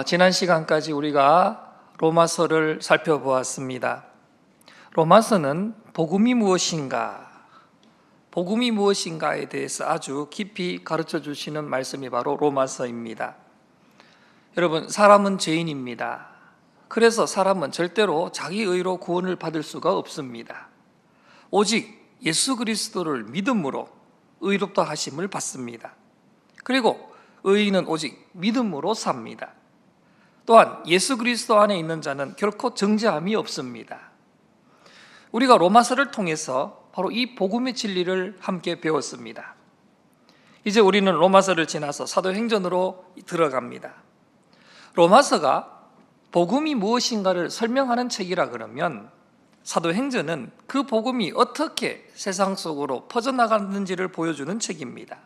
지난 시간까지 우리가 로마서를 살펴보았습니다. 로마서는 복음이 무엇인가에 대해서 아주 깊이 가르쳐 주시는 말씀이 바로 로마서입니다. 여러분, 사람은 죄인입니다. 그래서 사람은 절대로 자기 의로 구원을 받을 수가 없습니다. 오직 예수 그리스도를 믿음으로 의롭다 하심을 받습니다. 그리고 의인은 오직 믿음으로 삽니다. 또한 예수 그리스도 안에 있는 자는 결코 정죄함이 없습니다. 우리가 로마서를 통해서 바로 이 복음의 진리를 함께 배웠습니다. 이제 우리는 로마서를 지나서 사도행전으로 들어갑니다. 로마서가 복음이 무엇인가를 설명하는 책이라 그러면 사도행전은 그 복음이 어떻게 세상 속으로 퍼져나갔는지를 보여주는 책입니다.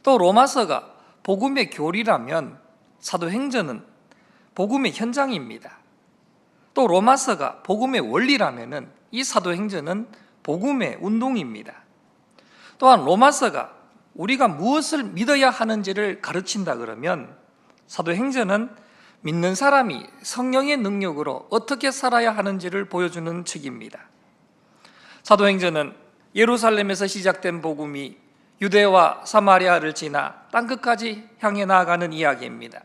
또 로마서가 복음의 교리라면 사도행전은 복음의 현장입니다. 또 로마서가 복음의 원리라면 이 사도행전은 복음의 운동입니다. 또한 로마서가 우리가 무엇을 믿어야 하는지를 가르친다 그러면 사도행전은 믿는 사람이 성령의 능력으로 어떻게 살아야 하는지를 보여주는 책입니다. 사도행전은 예루살렘에서 시작된 복음이 유대와 사마리아를 지나 땅끝까지 향해 나아가는 이야기입니다.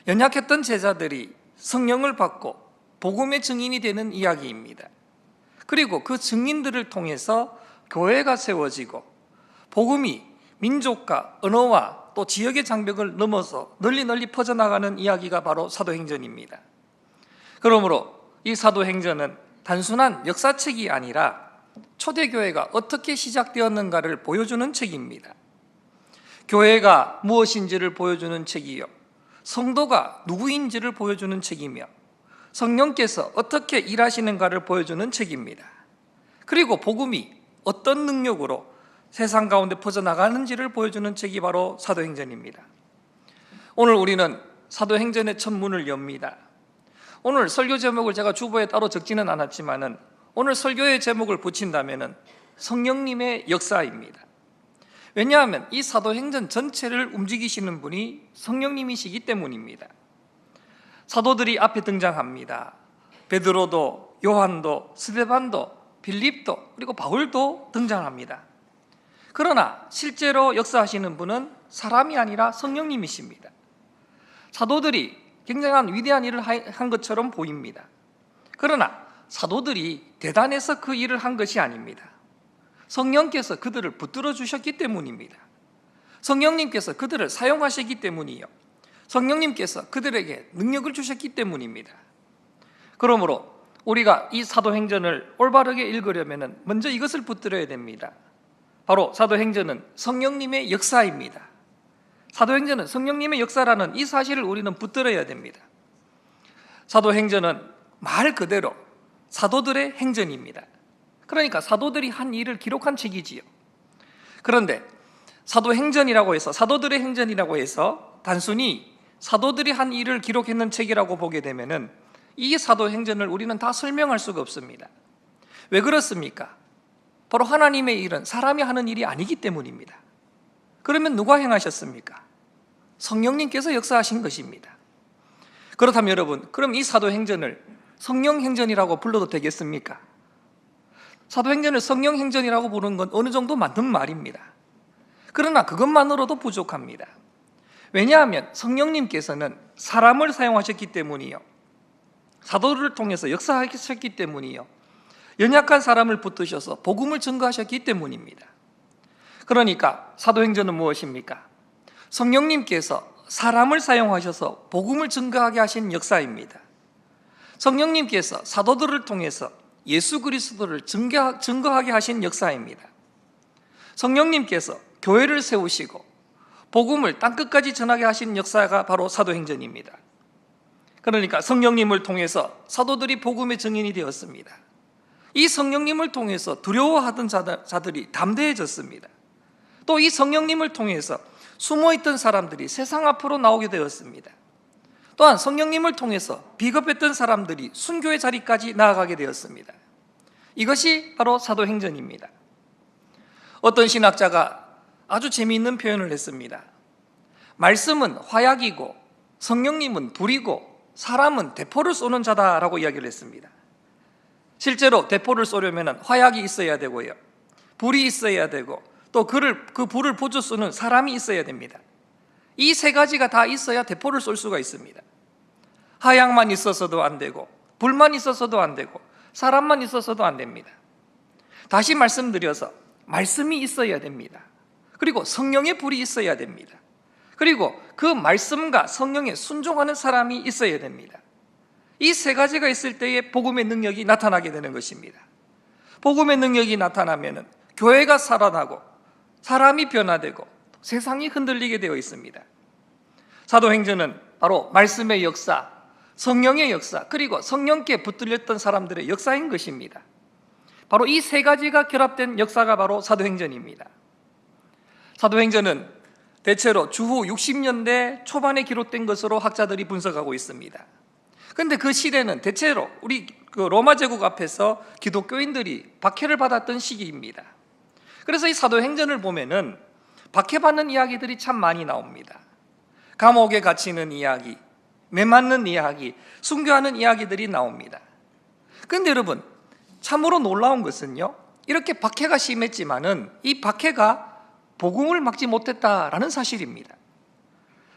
연약했던 제자들이 성령을 받고 복음의 증인이 되는 이야기입니다. 그리고 그 증인들을 통해서 교회가 세워지고 복음이 민족과 언어와 또 지역의 장벽을 넘어서 널리 퍼져나가는 이야기가 바로 사도행전입니다. 그러므로 이 사도행전은 단순한 역사책이 아니라 초대교회가 어떻게 시작되었는가를 보여주는 책입니다. 교회가 무엇인지를 보여주는 책이요, 성도가 누구인지를 보여주는 책이며 성령께서 어떻게 일하시는가를 보여주는 책입니다. 그리고 복음이 어떤 능력으로 세상 가운데 퍼져나가는지를 보여주는 책이 바로 사도행전입니다. 오늘 우리는 사도행전의 첫 문을 엽니다. 오늘 설교 제목을 제가 주보에 따로 적지는 않았지만 오늘 설교의 제목을 붙인다면 성령님의 역사입니다. 왜냐하면 이 사도행전 전체를 움직이시는 분이 성령님이시기 때문입니다. 사도들이 앞에 등장합니다. 베드로도, 요한도, 스데반도, 빌립도, 그리고 바울도 등장합니다. 그러나 실제로 역사하시는 분은 사람이 아니라 성령님이십니다. 사도들이 굉장한 위대한 일을 한 것처럼 보입니다. 그러나 사도들이 대단해서 그 일을 한 것이 아닙니다. 성령께서 그들을 붙들어 주셨기 때문입니다. 성령님께서 그들을 사용하시기 때문이요, 성령님께서 그들에게 능력을 주셨기 때문입니다. 그러므로 우리가 이 사도행전을 올바르게 읽으려면 먼저 이것을 붙들어야 됩니다. 바로 사도행전은 성령님의 역사입니다. 사도행전은 성령님의 역사라는 이 사실을 우리는 붙들어야 됩니다. 사도행전은 말 그대로 사도들의 행전입니다. 그러니까 사도들이 한 일을 기록한 책이지요. 그런데 사도행전이라고 해서, 사도들의 행전이라고 해서 단순히 사도들이 한 일을 기록했는 책이라고 보게 되면은 이 사도행전을 우리는 다 설명할 수가 없습니다. 왜 그렇습니까? 바로 하나님의 일은 사람이 하는 일이 아니기 때문입니다. 그러면 누가 행하셨습니까? 성령님께서 역사하신 것입니다. 그렇다면 여러분, 그럼 이 사도행전을 성령행전이라고 불러도 되겠습니까? 사도행전을 성령행전이라고 부르는 건 어느 정도 맞는 말입니다. 그러나 그것만으로도 부족합니다. 왜냐하면 성령님께서는 사람을 사용하셨기 때문이요, 사도를 통해서 역사하셨기 때문이요, 연약한 사람을 붙드셔서 복음을 증거하셨기 때문입니다. 그러니까 사도행전은 무엇입니까? 성령님께서 사람을 사용하셔서 복음을 증거하게 하신 역사입니다. 성령님께서 사도들을 통해서 예수 그리스도를 증거하게 하신 역사입니다. 성령님께서 교회를 세우시고 복음을 땅끝까지 전하게 하신 역사가 바로 사도행전입니다. 그러니까 성령님을 통해서 사도들이 복음의 증인이 되었습니다. 이 성령님을 통해서 두려워하던 자들이 담대해졌습니다. 또 이 성령님을 통해서 숨어있던 사람들이 세상 앞으로 나오게 되었습니다. 또한 성령님을 통해서 비겁했던 사람들이 순교의 자리까지 나아가게 되었습니다. 이것이 바로 사도행전입니다. 어떤 신학자가 아주 재미있는 표현을 했습니다. 말씀은 화약이고 성령님은 불이고 사람은 대포를 쏘는 자다라고 이야기를 했습니다. 실제로 대포를 쏘려면 화약이 있어야 되고요, 불이 있어야 되고, 또 그 불을 보조 쏘는 사람이 있어야 됩니다. 이 세 가지가 다 있어야 대포를 쏠 수가 있습니다. 화약만 있어서도 안 되고, 불만 있어서도 안 되고, 사람만 있어서도 안 됩니다. 다시 말씀드려서 말씀이 있어야 됩니다. 그리고 성령의 불이 있어야 됩니다. 그리고 그 말씀과 성령에 순종하는 사람이 있어야 됩니다. 이 세 가지가 있을 때에 복음의 능력이 나타나게 되는 것입니다. 복음의 능력이 나타나면 교회가 살아나고 사람이 변화되고 세상이 흔들리게 되어 있습니다. 사도행전은 바로 말씀의 역사, 성령의 역사, 그리고 성령께 붙들렸던 사람들의 역사인 것입니다. 바로 이 세 가지가 결합된 역사가 바로 사도행전입니다. 사도행전은 대체로 주후 60년대 초반에 기록된 것으로 학자들이 분석하고 있습니다. 그런데 그 시대는 대체로 우리 로마 제국 앞에서 기독교인들이 박해를 받았던 시기입니다. 그래서 이 사도행전을 보면은 박해받는 이야기들이 참 많이 나옵니다. 감옥에 갇히는 이야기, 매맞는 이야기, 순교하는 이야기들이 나옵니다. 그런데 여러분, 참으로 놀라운 것은요, 이렇게 박해가 심했지만은 이 박해가 복음을 막지 못했다라는 사실입니다.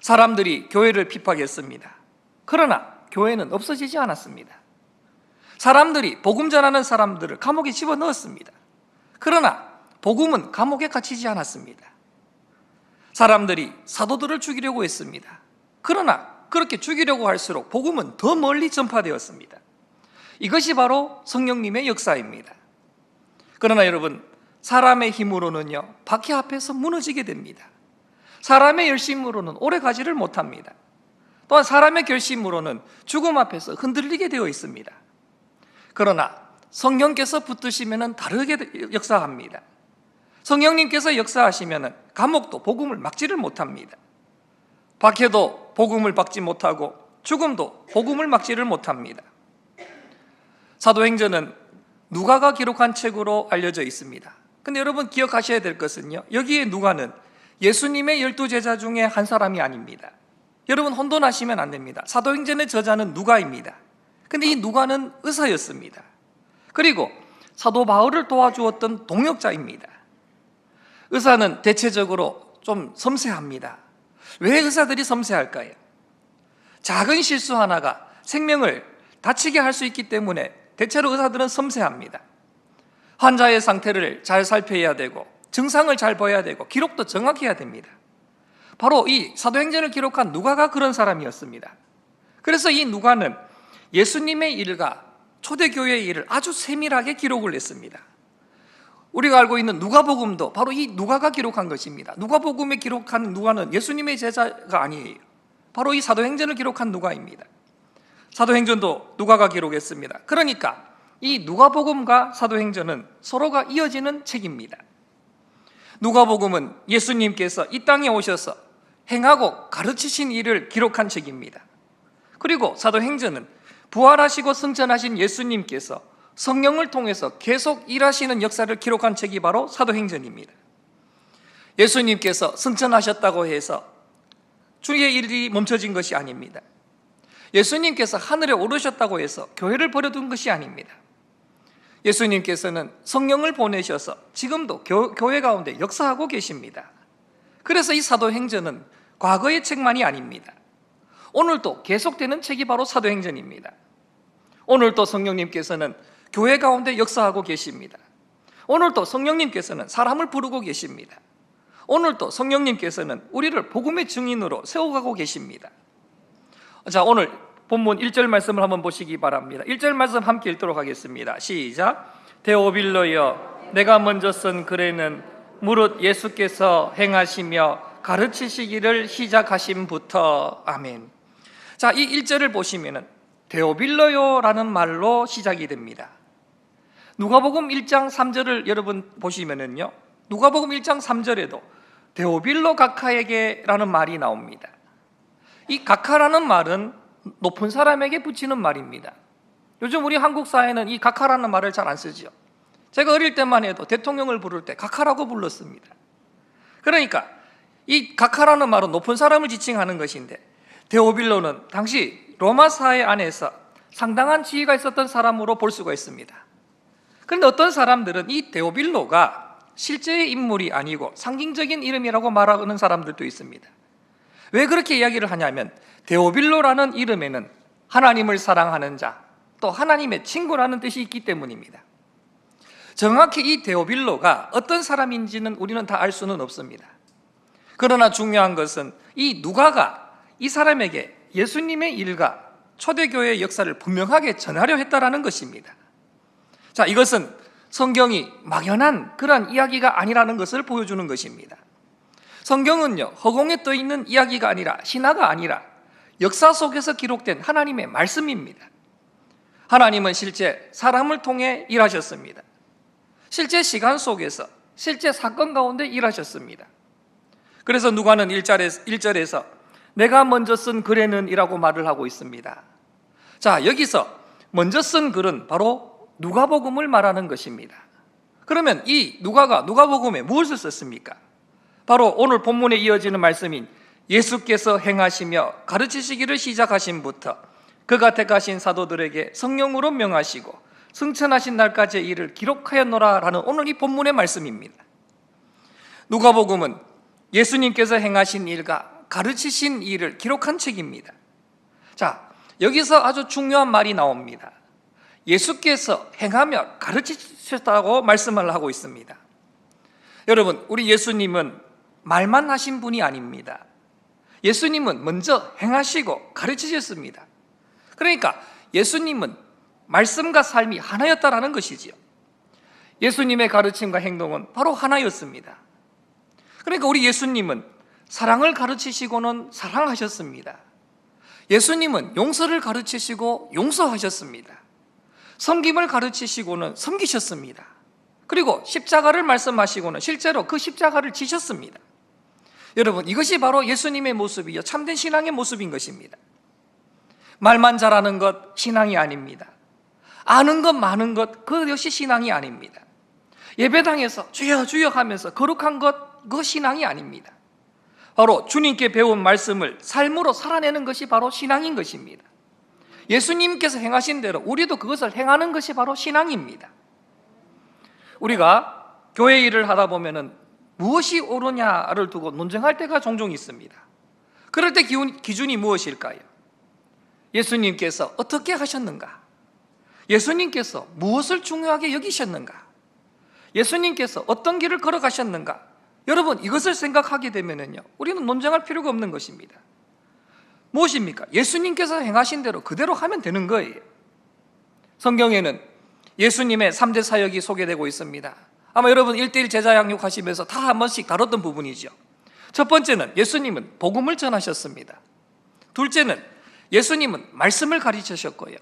사람들이 교회를 핍박했습니다. 그러나 교회는 없어지지 않았습니다. 사람들이 복음 전하는 사람들을 감옥에 집어넣었습니다. 그러나 복음은 감옥에 갇히지 않았습니다. 사람들이 사도들을 죽이려고 했습니다. 그러나 그렇게 죽이려고 할수록 복음은 더 멀리 전파되었습니다. 이것이 바로 성령님의 역사입니다. 그러나 여러분, 사람의 힘으로는요, 박해 앞에서 무너지게 됩니다. 사람의 열심으로는 오래 가지를 못합니다. 또한 사람의 결심으로는 죽음 앞에서 흔들리게 되어 있습니다. 그러나 성령께서 붙드시면 다르게 역사합니다. 성령님께서 역사하시면 감옥도 복음을 막지를 못합니다. 박해도 복음을 막지 못하고 죽음도 복음을 막지를 못합니다. 사도행전은 누가가 기록한 책으로 알려져 있습니다. 근데 여러분 기억하셔야 될 것은요, 여기에 누가는 예수님의 12제자 중에 한 사람이 아닙니다. 여러분 혼돈하시면 안 됩니다. 사도행전의 저자는 누가입니다. 근데 이 누가는 의사였습니다. 그리고 사도 바울을 도와주었던 동역자입니다. 의사는 대체적으로 좀 섬세합니다. 왜 의사들이 섬세할까요? 작은 실수 하나가 생명을 다치게 할 수 있기 때문에 대체로 의사들은 섬세합니다. 환자의 상태를 잘 살펴야 되고 증상을 잘 봐야 되고 기록도 정확해야 됩니다. 바로 이 사도행전을 기록한 누가가 그런 사람이었습니다. 그래서 이 누가는 예수님의 일과 초대교회의 일을 아주 세밀하게 기록을 했습니다. 우리가 알고 있는 누가복음도 바로 이 누가가 기록한 것입니다. 누가복음에 기록한 누가는 예수님의 제자가 아니에요. 바로 이 사도행전을 기록한 누가입니다. 사도행전도 누가가 기록했습니다. 그러니까 이 누가복음과 사도행전은 서로가 이어지는 책입니다. 누가복음은 예수님께서 이 땅에 오셔서 행하고 가르치신 일을 기록한 책입니다. 그리고 사도행전은 부활하시고 승천하신 예수님께서 성령을 통해서 계속 일하시는 역사를 기록한 책이 바로 사도행전입니다. 예수님께서 승천하셨다고 해서 주의 일이 멈춰진 것이 아닙니다. 예수님께서 하늘에 오르셨다고 해서 교회를 버려둔 것이 아닙니다. 예수님께서는 성령을 보내셔서 지금도 교회 가운데 역사하고 계십니다. 그래서 이 사도행전은 과거의 책만이 아닙니다. 오늘도 계속되는 책이 바로 사도행전입니다. 오늘도 성령님께서는 교회 가운데 역사하고 계십니다. 오늘도 성령님께서는 사람을 부르고 계십니다. 오늘도 성령님께서는 우리를 복음의 증인으로 세워가고 계십니다. 자, 오늘 본문 1절 말씀을 한번 보시기 바랍니다. 1절 말씀 함께 읽도록 하겠습니다. 시작. 데오빌로여, 내가 먼저 쓴 글에는 무릇 예수께서 행하시며 가르치시기를 시작하심부터. 아멘. 자, 이 1절을 보시면은 데오빌로요라는 말로 시작이 됩니다. 누가복음 1장 3절을 여러분 보시면은요, 누가복음 1장 3절에도 데오빌로 각하에게라는 말이 나옵니다. 이 각하라는 말은 높은 사람에게 붙이는 말입니다. 요즘 우리 한국 사회는 이 각하라는 말을 잘 안 쓰죠. 제가 어릴 때만 해도 대통령을 부를 때 각하라고 불렀습니다. 그러니까 이 각하라는 말은 높은 사람을 지칭하는 것인데, 데오빌로는 당시 로마 사회 안에서 상당한 지위가 있었던 사람으로 볼 수가 있습니다. 그런데 어떤 사람들은 이 데오빌로가 실제의 인물이 아니고 상징적인 이름이라고 말하는 사람들도 있습니다. 왜 그렇게 이야기를 하냐면 데오빌로라는 이름에는 하나님을 사랑하는 자, 또 하나님의 친구라는 뜻이 있기 때문입니다. 정확히 이 데오빌로가 어떤 사람인지는 우리는 다 알 수는 없습니다. 그러나 중요한 것은 이 누가가 이 사람에게 예수님의 일과 초대교회의 역사를 분명하게 전하려 했다라는 것입니다. 자, 이것은 성경이 막연한 그런 이야기가 아니라는 것을 보여주는 것입니다. 성경은요, 허공에 떠 있는 이야기가 아니라, 신화가 아니라 역사 속에서 기록된 하나님의 말씀입니다. 하나님은 실제 사람을 통해 일하셨습니다. 실제 시간 속에서, 실제 사건 가운데 일하셨습니다. 그래서 누가는 1절에서 내가 먼저 쓴 글에는 이라고 말을 하고 있습니다. 자, 여기서 먼저 쓴 글은 바로 누가복음을 말하는 것입니다. 그러면 이 누가가 누가복음에 무엇을 썼습니까? 바로 오늘 본문에 이어지는 말씀인 예수께서 행하시며 가르치시기를 시작하신부터 그가 택하신 사도들에게 성령으로 명하시고 승천하신 날까지의 일을 기록하였노라 라는 오늘 이 본문의 말씀입니다. 누가복음은 예수님께서 행하신 일과 가르치신 일을 기록한 책입니다. 자, 여기서 아주 중요한 말이 나옵니다. 예수께서 행하며 가르치셨다고 말씀을 하고 있습니다. 여러분, 우리 예수님은 말만 하신 분이 아닙니다. 예수님은 먼저 행하시고 가르치셨습니다. 그러니까 예수님은 말씀과 삶이 하나였다라는 것이지요. 예수님의 가르침과 행동은 바로 하나였습니다. 그러니까 우리 예수님은 사랑을 가르치시고는 사랑하셨습니다. 예수님은 용서를 가르치시고 용서하셨습니다. 섬김을 가르치시고는 섬기셨습니다. 그리고 십자가를 말씀하시고는 실제로 그 십자가를 지셨습니다. 여러분, 이것이 바로 예수님의 모습이요, 참된 신앙의 모습인 것입니다. 말만 잘하는 것 신앙이 아닙니다. 아는 것 많은 것 그것이 신앙이 아닙니다. 예배당에서 주여 주여 하면서 거룩한 것 그거 신앙이 아닙니다. 바로 주님께 배운 말씀을 삶으로 살아내는 것이 바로 신앙인 것입니다. 예수님께서 행하신 대로 우리도 그것을 행하는 것이 바로 신앙입니다. 우리가 교회 일을 하다 보면은 무엇이 옳으냐를 두고 논쟁할 때가 종종 있습니다. 그럴 때 기준이 무엇일까요? 예수님께서 어떻게 하셨는가? 예수님께서 무엇을 중요하게 여기셨는가? 예수님께서 어떤 길을 걸어가셨는가? 여러분, 이것을 생각하게 되면요, 우리는 논쟁할 필요가 없는 것입니다. 무엇입니까? 예수님께서 행하신 대로 그대로 하면 되는 거예요. 성경에는 예수님의 3대 사역이 소개되고 있습니다. 아마 여러분 1:1 제자 양육하시면서 다 한 번씩 다뤘던 부분이죠. 첫 번째는 예수님은 복음을 전하셨습니다. 둘째는 예수님은 말씀을 가르치셨고요.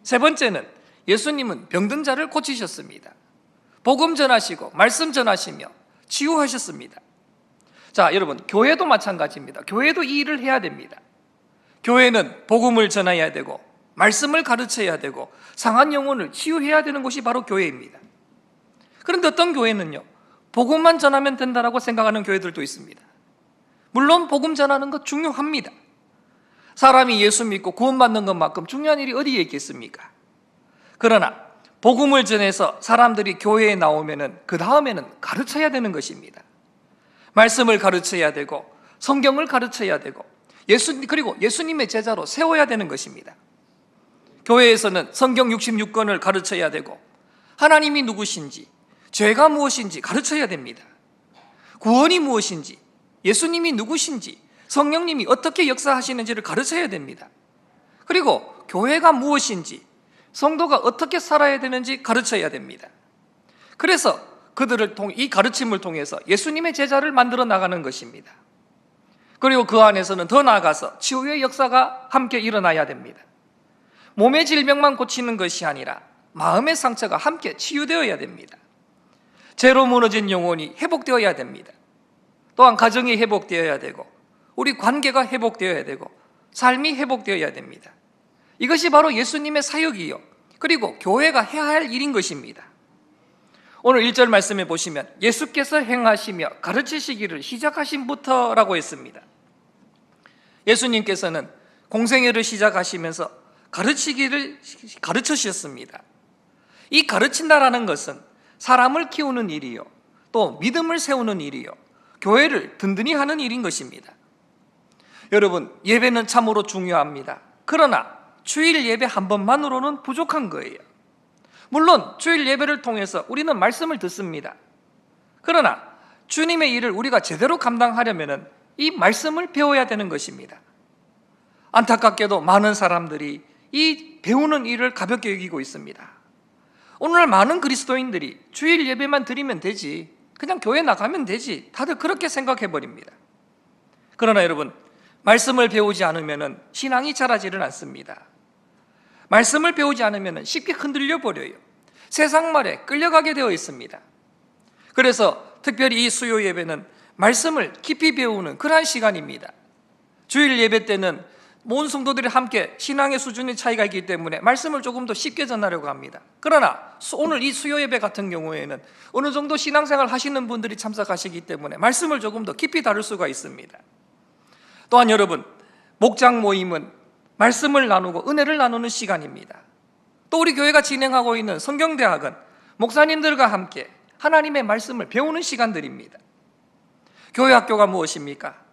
세 번째는 예수님은 병든 자를 고치셨습니다. 복음 전하시고 말씀 전하시며 치유하셨습니다. 자, 여러분, 교회도 마찬가지입니다. 교회도 이 일을 해야 됩니다. 교회는 복음을 전해야 되고 말씀을 가르쳐야 되고 상한 영혼을 치유해야 되는 곳이 바로 교회입니다. 그런데 어떤 교회는요, 복음만 전하면 된다라고 생각하는 교회들도 있습니다. 물론 복음 전하는 것 중요합니다. 사람이 예수 믿고 구원받는 것만큼 중요한 일이 어디에 있겠습니까? 그러나 복음을 전해서 사람들이 교회에 나오면은 그 다음에는 가르쳐야 되는 것입니다. 말씀을 가르쳐야 되고 성경을 가르쳐야 되고 그리고 예수님의 제자로 세워야 되는 것입니다. 교회에서는 성경 66권을 가르쳐야 되고 하나님이 누구신지, 죄가 무엇인지 가르쳐야 됩니다. 구원이 무엇인지, 예수님이 누구신지, 성령님이 어떻게 역사하시는지를 가르쳐야 됩니다. 그리고 교회가 무엇인지, 성도가 어떻게 살아야 되는지 가르쳐야 됩니다. 그래서 이 가르침을 통해서 예수님의 제자를 만들어 나가는 것입니다. 그리고 그 안에서는 더 나아가서 치유의 역사가 함께 일어나야 됩니다. 몸의 질병만 고치는 것이 아니라 마음의 상처가 함께 치유되어야 됩니다. 죄로 무너진 영혼이 회복되어야 됩니다. 또한 가정이 회복되어야 되고 우리 관계가 회복되어야 되고 삶이 회복되어야 됩니다. 이것이 바로 예수님의 사역이요, 그리고 교회가 해야 할 일인 것입니다. 오늘 1절 말씀에 보시면 예수께서 행하시며 가르치시기를 시작하신부터라고 했습니다. 예수님께서는 공생애를 시작하시면서 가르치셨습니다. 이 가르친다라는 것은 사람을 키우는 일이요, 또 믿음을 세우는 일이요, 교회를 든든히 하는 일인 것입니다. 여러분, 예배는 참으로 중요합니다. 그러나 주일 예배 한 번만으로는 부족한 거예요. 물론 주일 예배를 통해서 우리는 말씀을 듣습니다. 그러나 주님의 일을 우리가 제대로 감당하려면 이 말씀을 배워야 되는 것입니다. 안타깝게도 많은 사람들이 이 배우는 일을 가볍게 여기고 있습니다. 오늘날 많은 그리스도인들이 주일 예배만 드리면 되지, 그냥 교회 나가면 되지, 다들 그렇게 생각해 버립니다. 그러나 여러분, 말씀을 배우지 않으면 신앙이 자라지를 않습니다. 말씀을 배우지 않으면 쉽게 흔들려 버려요. 세상 말에 끌려가게 되어 있습니다. 그래서 특별히 이 수요 예배는 말씀을 깊이 배우는 그러한 시간입니다. 주일 예배 때는 모든 성도들이 함께 신앙의 수준의 차이가 있기 때문에 말씀을 조금 더 쉽게 전하려고 합니다. 그러나 오늘 이 수요 예배 같은 경우에는 어느 정도 신앙생활 하시는 분들이 참석하시기 때문에 말씀을 조금 더 깊이 다룰 수가 있습니다. 또한 여러분, 목장 모임은 말씀을 나누고 은혜를 나누는 시간입니다. 또 우리 교회가 진행하고 있는 성경대학은 목사님들과 함께 하나님의 말씀을 배우는 시간들입니다. 교회 학교가 무엇입니까?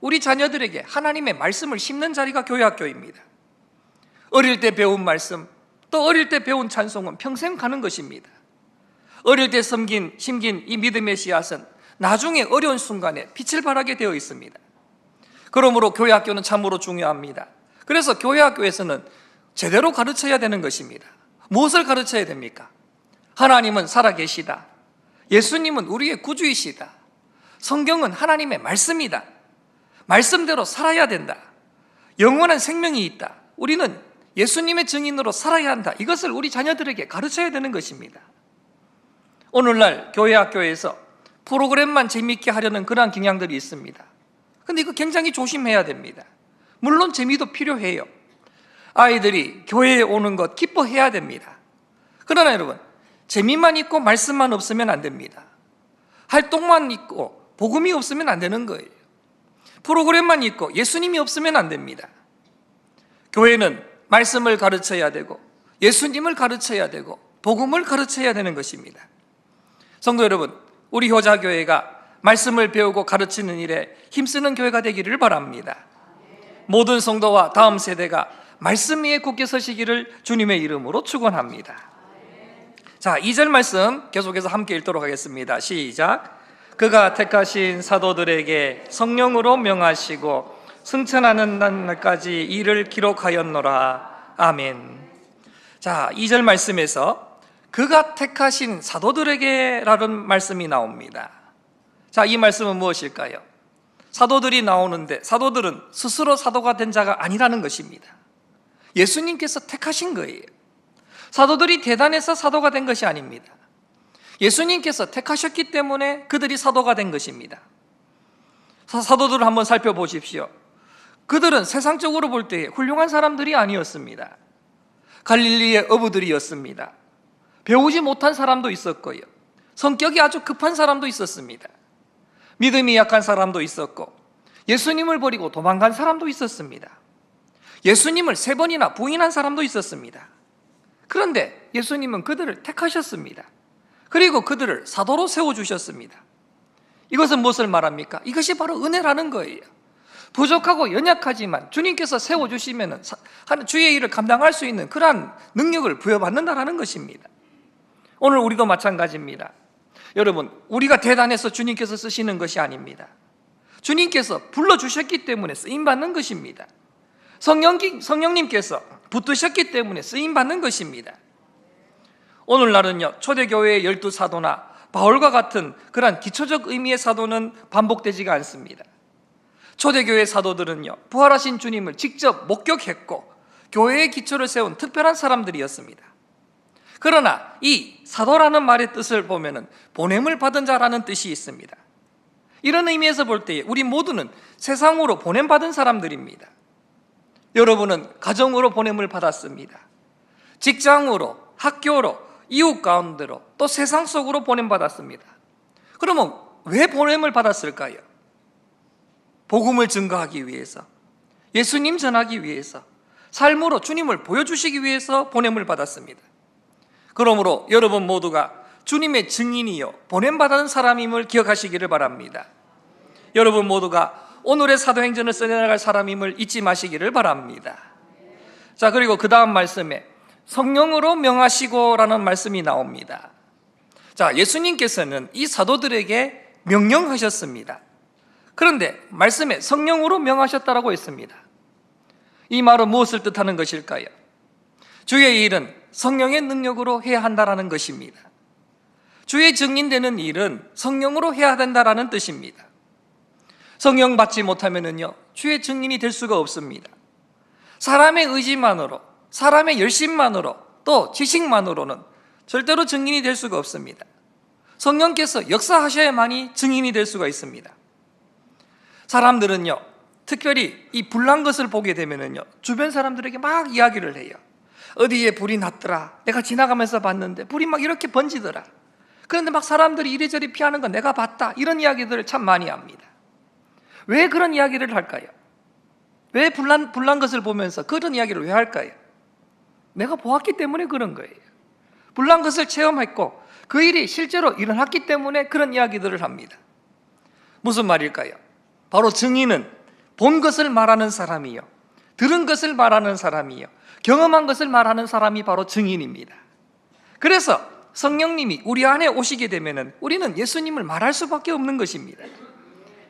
우리 자녀들에게 하나님의 말씀을 심는 자리가 교회 학교입니다. 어릴 때 배운 말씀, 또 어릴 때 배운 찬송은 평생 가는 것입니다. 어릴 때 심긴 이 믿음의 씨앗은 나중에 어려운 순간에 빛을 발하게 되어 있습니다. 그러므로 교회 학교는 참으로 중요합니다. 그래서 교회 학교에서는 제대로 가르쳐야 되는 것입니다. 무엇을 가르쳐야 됩니까? 하나님은 살아계시다. 예수님은 우리의 구주이시다. 성경은 하나님의 말씀이다. 말씀대로 살아야 된다. 영원한 생명이 있다. 우리는 예수님의 증인으로 살아야 한다. 이것을 우리 자녀들에게 가르쳐야 되는 것입니다. 오늘날 교회 학교에서 프로그램만 재미있게 하려는 그러한 경향들이 있습니다. 근데 이거 굉장히 조심해야 됩니다. 물론 재미도 필요해요. 아이들이 교회에 오는 것 기뻐해야 됩니다. 그러나 여러분, 재미만 있고 말씀만 없으면 안 됩니다. 활동만 있고 복음이 없으면 안 되는 거예요. 프로그램만 있고 예수님이 없으면 안 됩니다. 교회는 말씀을 가르쳐야 되고 예수님을 가르쳐야 되고 복음을 가르쳐야 되는 것입니다. 성도 여러분, 우리 효자교회가 말씀을 배우고 가르치는 일에 힘쓰는 교회가 되기를 바랍니다. 모든 성도와 다음 세대가 말씀 위에 굳게 서시기를 주님의 이름으로 축원합니다. 자, 2절 말씀 계속해서 함께 읽도록 하겠습니다. 시작. 그가 택하신 사도들에게 성령으로 명하시고 승천하는 날까지 이를 기록하였노라. 아멘. 자, 2절 말씀에서 그가 택하신 사도들에게 라는 말씀이 나옵니다. 자, 이 말씀은 무엇일까요? 사도들이 나오는데 사도들은 스스로 사도가 된 자가 아니라는 것입니다. 예수님께서 택하신 거예요. 사도들이 대단해서 사도가 된 것이 아닙니다. 예수님께서 택하셨기 때문에 그들이 사도가 된 것입니다. 사도들을 한번 살펴보십시오. 그들은 세상적으로 볼 때 훌륭한 사람들이 아니었습니다. 갈릴리의 어부들이었습니다. 배우지 못한 사람도 있었고요, 성격이 아주 급한 사람도 있었습니다. 믿음이 약한 사람도 있었고 예수님을 버리고 도망간 사람도 있었습니다. 예수님을 3번이나 부인한 사람도 있었습니다. 그런데 예수님은 그들을 택하셨습니다. 그리고 그들을 사도로 세워주셨습니다. 이것은 무엇을 말합니까? 이것이 바로 은혜라는 거예요. 부족하고 연약하지만 주님께서 세워주시면 주의 일을 감당할 수 있는 그러한 능력을 부여받는다는 것입니다. 오늘 우리도 마찬가지입니다. 여러분, 우리가 대단해서 주님께서 쓰시는 것이 아닙니다. 주님께서 불러주셨기 때문에 쓰임받는 것입니다. 성령님께서 붙드셨기 때문에 쓰임받는 것입니다. 오늘날은요, 초대교회의 12사도나 바울과 같은 그러한 기초적 의미의 사도는 반복되지가 않습니다. 초대교회 사도들은요, 부활하신 주님을 직접 목격했고 교회의 기초를 세운 특별한 사람들이었습니다. 그러나 이 사도라는 말의 뜻을 보면은 보냄을 받은 자라는 뜻이 있습니다. 이런 의미에서 볼 때 우리 모두는 세상으로 보냄받은 사람들입니다. 여러분은 가정으로 보냄을 받았습니다. 직장으로, 학교로, 이웃 가운데로, 또 세상 속으로 보냄받았습니다. 그러면 왜 보냄을 받았을까요? 복음을 증거하기 위해서, 예수님 전하기 위해서, 삶으로 주님을 보여주시기 위해서 보냄을 받았습니다. 그러므로 여러분 모두가 주님의 증인이요 보냄받은 사람임을 기억하시기를 바랍니다. 여러분 모두가 오늘의 사도행전을 써내려갈 사람임을 잊지 마시기를 바랍니다. 자, 그리고 그 다음 말씀에 성령으로 명하시고 라는 말씀이 나옵니다. 자, 예수님께서는 이 사도들에게 명령하셨습니다. 그런데 말씀에 성령으로 명하셨다라고 했습니다. 이 말은 무엇을 뜻하는 것일까요? 주의 일은 성령의 능력으로 해야 한다라는 것입니다. 주의 증인되는 일은 성령으로 해야 된다라는 뜻입니다. 성령 받지 못하면은요, 주의 증인이 될 수가 없습니다. 사람의 의지만으로, 사람의 열심만으로, 또 지식만으로는 절대로 증인이 될 수가 없습니다. 성령께서 역사하셔야만이 증인이 될 수가 있습니다. 사람들은요, 특별히 이 불난 것을 보게 되면은요, 주변 사람들에게 막 이야기를 해요. 어디에 불이 났더라, 내가 지나가면서 봤는데 불이 막 이렇게 번지더라. 그런데 막 사람들이 이리저리 피하는 거 내가 봤다, 이런 이야기들을 참 많이 합니다. 왜 그런 이야기를 할까요? 왜 불난 것을 보면서 그런 이야기를 왜 할까요? 내가 보았기 때문에 그런 거예요. 불난 것을 체험했고 그 일이 실제로 일어났기 때문에 그런 이야기들을 합니다. 무슨 말일까요? 바로 증인은 본 것을 말하는 사람이요, 들은 것을 말하는 사람이요, 경험한 것을 말하는 사람이 바로 증인입니다. 그래서 성령님이 우리 안에 오시게 되면은 우리는 예수님을 말할 수밖에 없는 것입니다.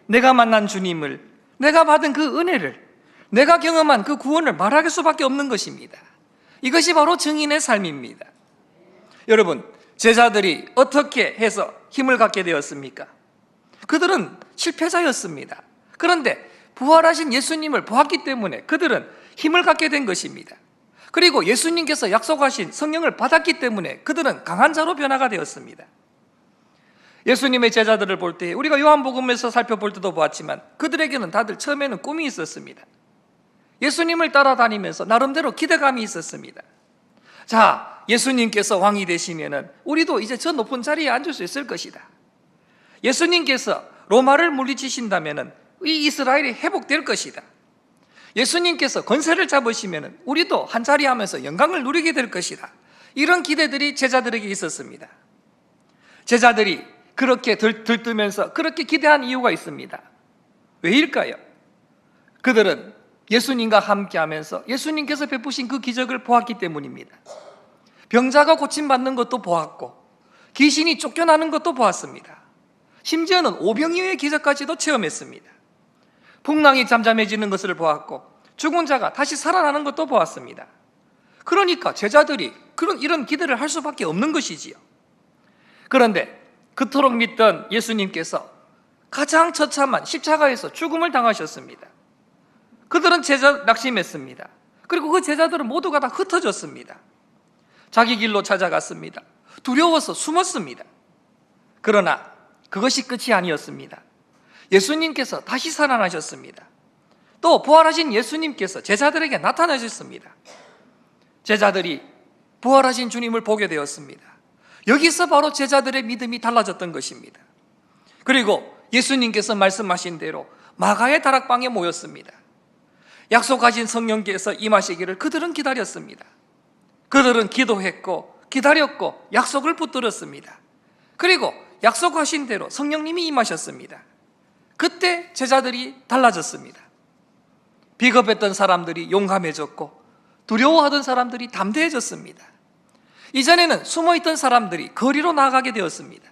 내가 만난 주님을, 내가 받은 그 은혜를, 내가 경험한 그 구원을 말할 수밖에 없는 것입니다. 이것이 바로 증인의 삶입니다. 여러분, 제자들이 어떻게 해서 힘을 갖게 되었습니까? 그들은 실패자였습니다. 그런데 부활하신 예수님을 보았기 때문에 그들은 힘을 갖게 된 것입니다. 그리고 예수님께서 약속하신 성령을 받았기 때문에 그들은 강한 자로 변화가 되었습니다. 예수님의 제자들을 볼 때 우리가 요한복음에서 살펴볼 때도 보았지만 그들에게는 다들 처음에는 꿈이 있었습니다. 예수님을 따라다니면서 나름대로 기대감이 있었습니다. 자, 예수님께서 왕이 되시면은 우리도 이제 저 높은 자리에 앉을 수 있을 것이다. 예수님께서 로마를 물리치신다면은 이 이스라엘이 회복될 것이다. 예수님께서 권세를 잡으시면은 우리도 한자리 하면서 영광을 누리게 될 것이다. 이런 기대들이 제자들에게 있었습니다. 제자들이 그렇게 들뜨면서 그렇게 기대한 이유가 있습니다. 왜일까요? 그들은 예수님과 함께 하면서 예수님께서 베푸신 그 기적을 보았기 때문입니다. 병자가 고침받는 것도 보았고 귀신이 쫓겨나는 것도 보았습니다. 심지어는 오병이어의 기적까지도 체험했습니다. 풍랑이 잠잠해지는 것을 보았고 죽은 자가 다시 살아나는 것도 보았습니다. 그러니까 제자들이 이런 기대를 할 수밖에 없는 것이지요. 그런데 그토록 믿던 예수님께서 가장 처참한 십자가에서 죽음을 당하셨습니다. 그들은 낙심했습니다. 그리고 그 제자들은 모두가 다 흩어졌습니다. 자기 길로 찾아갔습니다. 두려워서 숨었습니다. 그러나 그것이 끝이 아니었습니다. 예수님께서 다시 살아나셨습니다. 또 부활하신 예수님께서 제자들에게 나타나셨습니다. 제자들이 부활하신 주님을 보게 되었습니다. 여기서 바로 제자들의 믿음이 달라졌던 것입니다. 그리고 예수님께서 말씀하신 대로 마가의 다락방에 모였습니다. 약속하신 성령께서 임하시기를 그들은 기다렸습니다. 그들은 기도했고 기다렸고 약속을 붙들었습니다. 그리고 약속하신 대로 성령님이 임하셨습니다. 그때 제자들이 달라졌습니다. 비겁했던 사람들이 용감해졌고 두려워하던 사람들이 담대해졌습니다. 이전에는 숨어있던 사람들이 거리로 나가게 되었습니다.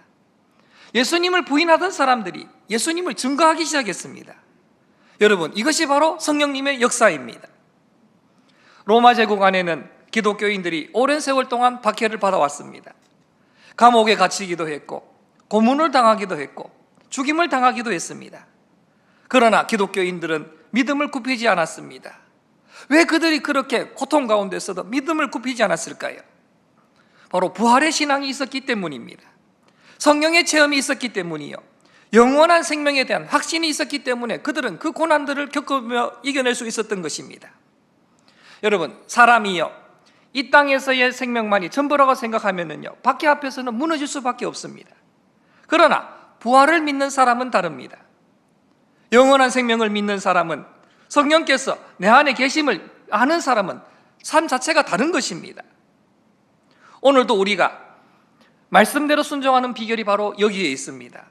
예수님을 부인하던 사람들이 예수님을 증거하기 시작했습니다. 여러분, 이것이 바로 성령님의 역사입니다. 로마 제국 안에는 기독교인들이 오랜 세월 동안 박해를 받아왔습니다. 감옥에 갇히기도 했고 고문을 당하기도 했고 죽임을 당하기도 했습니다. 그러나 기독교인들은 믿음을 굽히지 않았습니다. 왜 그들이 그렇게 고통 가운데서도 믿음을 굽히지 않았을까요? 바로 부활의 신앙이 있었기 때문입니다. 성령의 체험이 있었기 때문이요, 영원한 생명에 대한 확신이 있었기 때문에 그들은 그 고난들을 겪으며 이겨낼 수 있었던 것입니다. 여러분, 사람이요, 이 땅에서의 생명만이 전부라고 생각하면요, 박해 앞에서는 무너질 수밖에 없습니다. 그러나 부활을 믿는 사람은 다릅니다. 영원한 생명을 믿는 사람은 성령께서 내 안에 계심을 아는 사람은 삶 자체가 다른 것입니다. 오늘도 우리가 말씀대로 순종하는 비결이 바로 여기에 있습니다.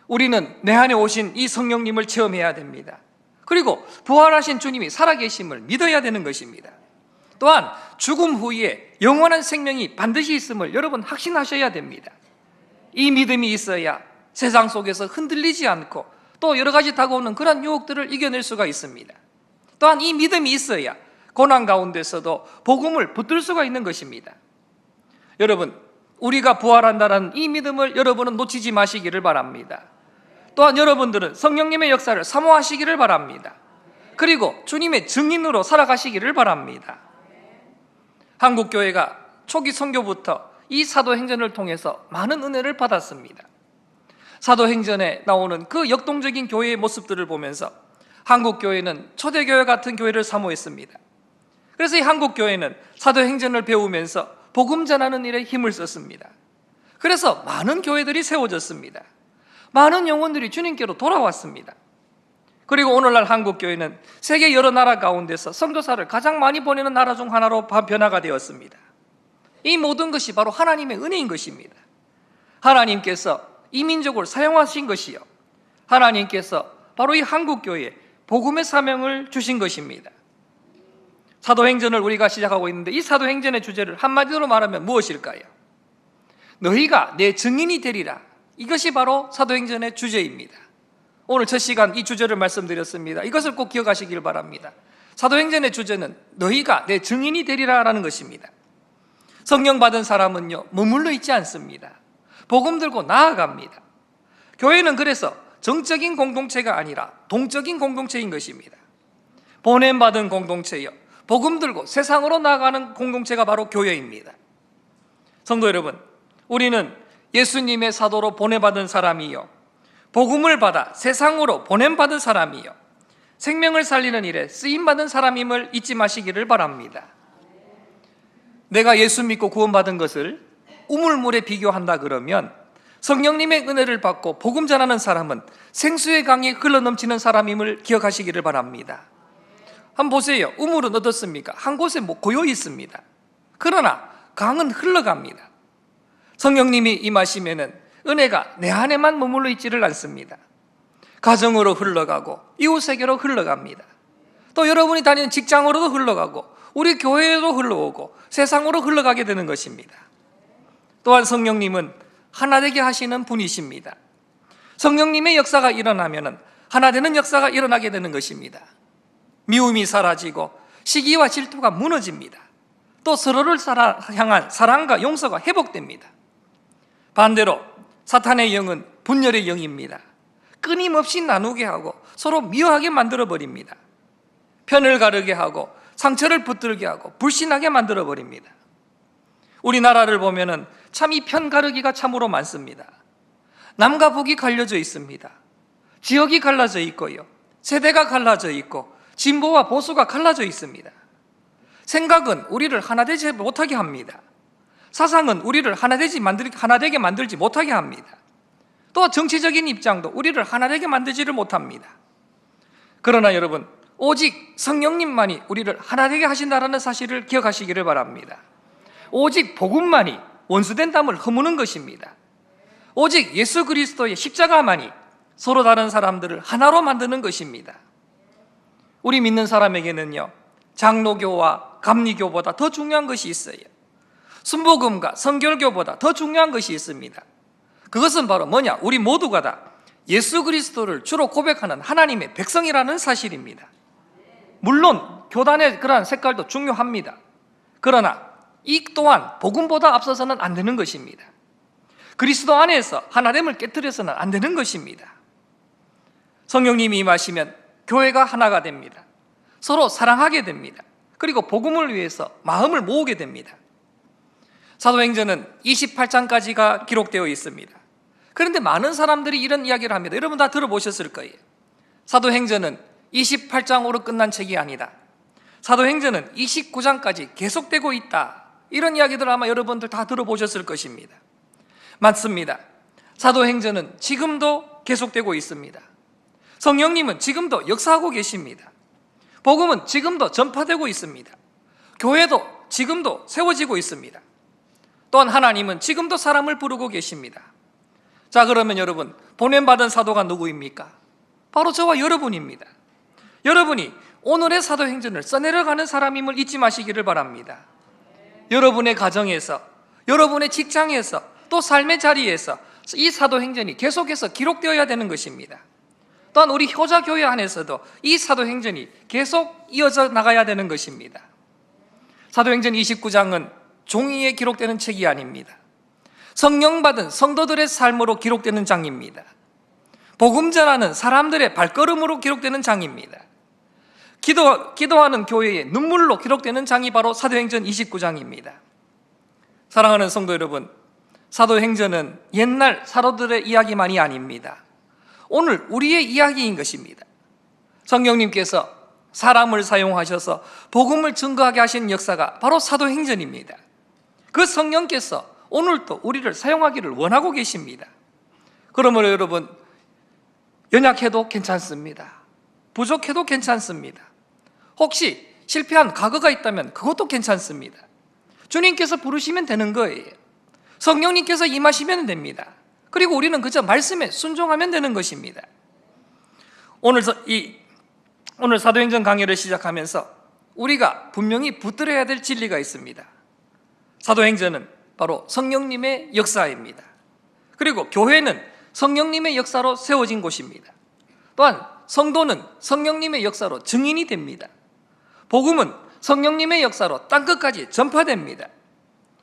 우리는 내 안에 오신 이 성령님을 체험해야 됩니다. 그리고 부활하신 주님이 살아계심을 믿어야 되는 것입니다. 또한 죽음 후에 영원한 생명이 반드시 있음을 여러분 확신하셔야 됩니다. 이 믿음이 있어야 세상 속에서 흔들리지 않고 또 여러 가지 다가오는 그런 유혹들을 이겨낼 수가 있습니다. 또한 이 믿음이 있어야 고난 가운데서도 복음을 붙들 수가 있는 것입니다. 여러분, 우리가 부활한다는 이 믿음을 여러분은 놓치지 마시기를 바랍니다. 또한 여러분들은 성령님의 역사를 사모하시기를 바랍니다. 그리고 주님의 증인으로 살아가시기를 바랍니다. 한국교회가 초기 선교부터 이 사도행전을 통해서 많은 은혜를 받았습니다. 사도행전에 나오는 그 역동적인 교회의 모습들을 보면서 한국교회는 초대교회 같은 교회를 사모했습니다. 그래서 이 한국교회는 사도행전을 배우면서 복음 전하는 일에 힘을 썼습니다. 그래서 많은 교회들이 세워졌습니다. 많은 영혼들이 주님께로 돌아왔습니다. 그리고 오늘날 한국교회는 세계 여러 나라 가운데서 선교사를 가장 많이 보내는 나라 중 하나로 변화가 되었습니다. 이 모든 것이 바로 하나님의 은혜인 것입니다. 하나님께서 이 민족을 사용하신 것이요, 하나님께서 바로 이 한국교회에 복음의 사명을 주신 것입니다. 사도행전을 우리가 시작하고 있는데 이 사도행전의 주제를 한마디로 말하면 무엇일까요? 너희가 내 증인이 되리라. 이것이 바로 사도행전의 주제입니다. 오늘 첫 시간 이 주제를 말씀드렸습니다. 이것을 꼭 기억하시길 바랍니다. 사도행전의 주제는 너희가 내 증인이 되리라라는 것입니다. 성령 받은 사람은요, 머물러 있지 않습니다. 복음 들고 나아갑니다. 교회는 그래서 정적인 공동체가 아니라 동적인 공동체인 것입니다. 보냄받은 공동체요, 복음 들고 세상으로 나아가는 공동체가 바로 교회입니다. 성도 여러분, 우리는 예수님의 사도로 보내받은 사람이요, 복음을 받아 세상으로 보냄받은 사람이요, 생명을 살리는 일에 쓰임받은 사람임을 잊지 마시기를 바랍니다. 내가 예수 믿고 구원받은 것을 우물물에 비교한다 그러면 성령님의 은혜를 받고 복음 전하는 사람은 생수의 강이 흘러넘치는 사람임을 기억하시기를 바랍니다. 한번 보세요. 우물은 어떻습니까? 한 곳에 고여 있습니다. 그러나 강은 흘러갑니다. 성령님이 임하시면은 은혜가 내 안에만 머물러 있지를 않습니다. 가정으로 흘러가고 이웃에게로 흘러갑니다. 또 여러분이 다니는 직장으로도 흘러가고 우리 교회에도 흘러오고 세상으로 흘러가게 되는 것입니다. 또한 성령님은 하나 되게 하시는 분이십니다. 성령님의 역사가 일어나면은 하나 되는 역사가 일어나게 되는 것입니다. 미움이 사라지고 시기와 질투가 무너집니다. 또 서로를 향한 사랑과 용서가 회복됩니다. 반대로 사탄의 영은 분열의 영입니다. 끊임없이 나누게 하고 서로 미워하게 만들어버립니다. 편을 가르게 하고 상처를 붙들게 하고 불신하게 만들어버립니다. 우리나라를 보면은 참 이 편 가르기가 참으로 많습니다. 남과 북이 갈려져 있습니다. 지역이 갈라져 있고요, 세대가 갈라져 있고 진보와 보수가 갈라져 있습니다. 생각은 우리를 하나 되지 못하게 합니다. 사상은 우리를 하나 되게 만들지 못하게 합니다. 또 정치적인 입장도 우리를 하나 되게 만들지를 못합니다. 그러나 여러분, 오직 성령님만이 우리를 하나 되게 하신다는 사실을 기억하시기를 바랍니다. 오직 복음만이 원수된 담을 허무는 것입니다. 오직 예수 그리스도의 십자가만이 서로 다른 사람들을 하나로 만드는 것입니다. 우리 믿는 사람에게는요, 장로교와 감리교보다 더 중요한 것이 있어요. 순복음과 성결교보다 더 중요한 것이 있습니다. 그것은 바로 뭐냐? 우리 모두가 다 예수 그리스도를 주로 고백하는 하나님의 백성이라는 사실입니다. 물론 교단의 그러한 색깔도 중요합니다. 그러나 이 또한 복음보다 앞서서는 안 되는 것입니다. 그리스도 안에서 하나됨을 깨뜨려서는 안 되는 것입니다. 성령님이 임하시면 교회가 하나가 됩니다. 서로 사랑하게 됩니다. 그리고 복음을 위해서 마음을 모으게 됩니다. 사도행전은 28장까지가 기록되어 있습니다. 그런데 많은 사람들이 이런 이야기를 합니다. 여러분 다 들어보셨을 거예요. 사도행전은 28장으로 끝난 책이 아니다. 사도행전은 29장까지 계속되고 있다. 이런 이야기들 아마 여러분들 다 들어보셨을 것입니다. 맞습니다. 사도행전은 지금도 계속되고 있습니다. 성령님은 지금도 역사하고 계십니다. 복음은 지금도 전파되고 있습니다. 교회도 지금도 세워지고 있습니다. 또한 하나님은 지금도 사람을 부르고 계십니다. 자, 그러면 여러분, 보냄받은 사도가 누구입니까? 바로 저와 여러분입니다. 여러분이 오늘의 사도행전을 써내려가는 사람임을 잊지 마시기를 바랍니다. 여러분의 가정에서, 여러분의 직장에서, 또 삶의 자리에서 이 사도행전이 계속해서 기록되어야 되는 것입니다. 또한 우리 효자교회 안에서도 이 사도행전이 계속 이어져 나가야 되는 것입니다. 사도행전 29장은 종이에 기록되는 책이 아닙니다. 성령 받은 성도들의 삶으로 기록되는 장입니다. 복음 전하는 사람들의 발걸음으로 기록되는 장입니다. 기도하는 교회의 눈물로 기록되는 장이 바로 사도행전 29장입니다. 사랑하는 성도 여러분, 사도행전은 옛날 사도들의 이야기만이 아닙니다. 오늘 우리의 이야기인 것입니다. 성령님께서 사람을 사용하셔서 복음을 증거하게 하신 역사가 바로 사도행전입니다. 그 성령께서 오늘도 우리를 사용하기를 원하고 계십니다. 그러므로 여러분, 연약해도 괜찮습니다. 부족해도 괜찮습니다. 혹시 실패한 과거가 있다면 그것도 괜찮습니다. 주님께서 부르시면 되는 거예요. 성령님께서 임하시면 됩니다. 그리고 우리는 그저 말씀에 순종하면 되는 것입니다. 오늘 사도행전 강의를 시작하면서 우리가 분명히 붙들어야 될 진리가 있습니다. 사도행전은 바로 성령님의 역사입니다. 그리고 교회는 성령님의 역사로 세워진 곳입니다. 또한 성도는 성령님의 역사로 증인이 됩니다. 복음은 성령님의 역사로 땅끝까지 전파됩니다.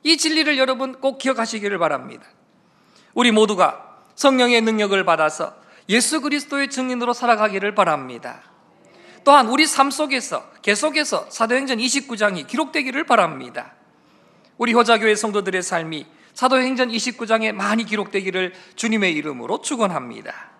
이 진리를 여러분 꼭 기억하시기를 바랍니다. 우리 모두가 성령의 능력을 받아서 예수 그리스도의 증인으로 살아가기를 바랍니다. 또한 우리 삶 속에서 계속해서 사도행전 29장이 기록되기를 바랍니다. 우리 효자교회 성도들의 삶이 사도행전 29장에 많이 기록되기를 주님의 이름으로 축원합니다.